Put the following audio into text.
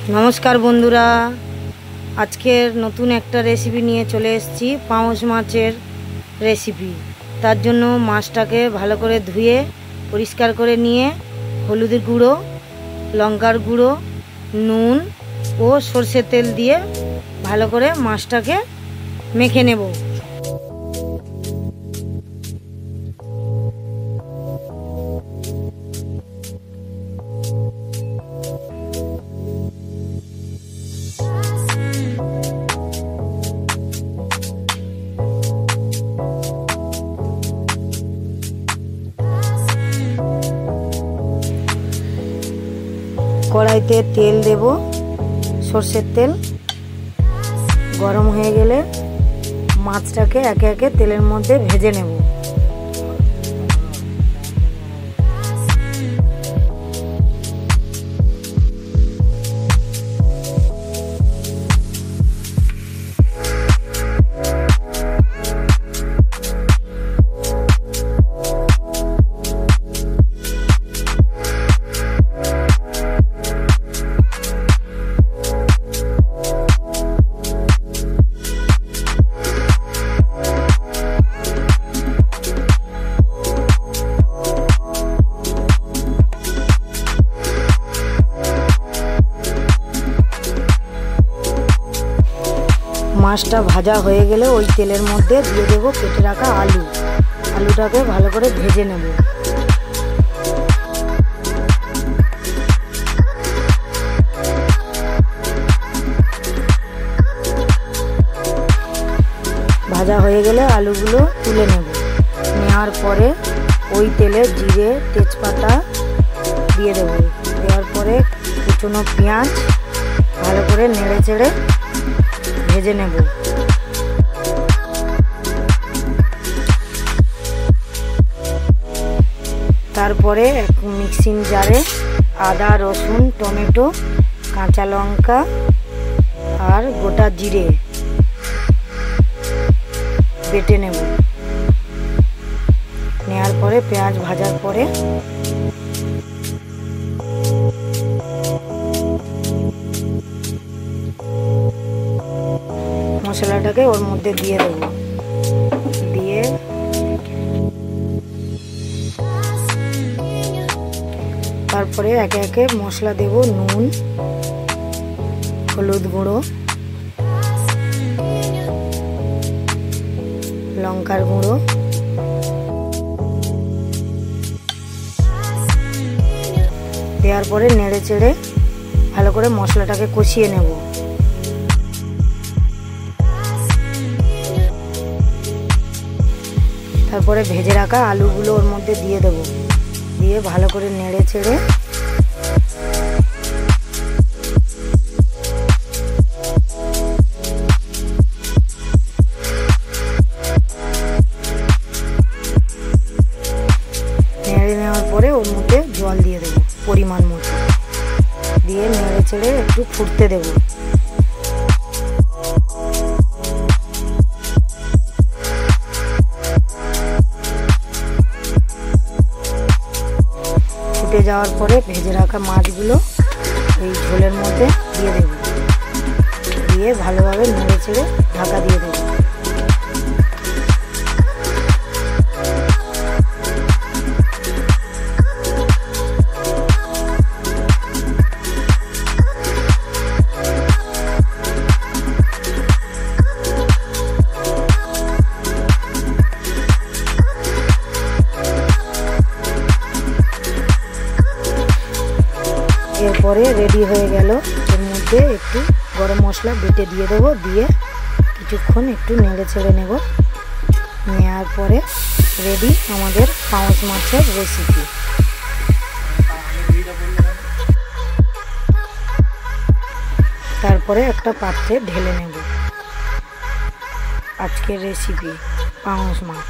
नमस्कार बंधुरा आजकेर नतून एकटा रेसिपि निये चले एसेछि पाउस माछेर रेसिपि। तार जोन्नो माछटाके भालो करे धुए परिष्कार करे निये हलुदेर गुঁড়ো लंकार गुঁড়ো नुन और सर्षेर तेल दिए भालो करे माछटाके मेखे नेब। कड़ाईते तेल देव सर्षेर तेल गरम हो गेले माछटाके एके एके तेलेर मध्य भेजे नेब। माछटा भाजा हो गेले ओई तेलेर मध्य दिए देव केटे राखा आलू। आलूटाके भालो करे भेजे नेब। भाजा हो गेले आलूगुलो तुले नेब। नेওয়ার परे ओई तेले जिरे तेजपाता दिए देव। देওয়ার परे कुचनो पेঁয়াজ भालो करे नेड़े चेड़े भेजे नेब। तारपरे एक मिक्सिंग जारे आदा रसुन टमेटो काँचा लंका और गोटा जिरे बेटे नेब। नेওয়ার परे पेঁয়াজ भाजार परे मशलाटाके ओर मध्य दिए देव। दिए तारपरे एके एके मशला देव नुन हलुद गुঁড়ো लंकार गुঁড়ো देওয়ার পরে নেড়ে চেড়ে ভালো করে মশলাটাকে কষিয়ে নেব। তারপরে ভেজে রাখা আলুগুলো ওর মধ্যে দিয়ে দেব। দিয়ে ভালো করে নেড়ে চেড়ে নেড়ে নেওয়ার পরে ওর মধ্যে জল দিয়ে দেব পরিমাণ মতো। দিয়ে নেড়ে চেড়ে একটু ফুটতে দেব। ফুটে যাওয়ার পরে ভেজে রাখা মাছগুলো এই ঝোলের মধ্যে দিয়ে দেব। দিয়ে ভালোভাবে নেড়ে চেড়ে ঢাকা দিয়ে দেব। এরপরে রেডি হয়ে গেল। এর মধ্যে একটু গরম মশলা বেটে দিয়ে দেব। দিয়ে কিছুক্ষণ একটু নেড়ে ছেড়ে নেব। নেওয়ার পরে রেডি আমাদের পাউস মাছের রেসিপি। তারপরে একটা পাত্রে ঢেলে নেব আজকের রেসিপি পাউস মাছ।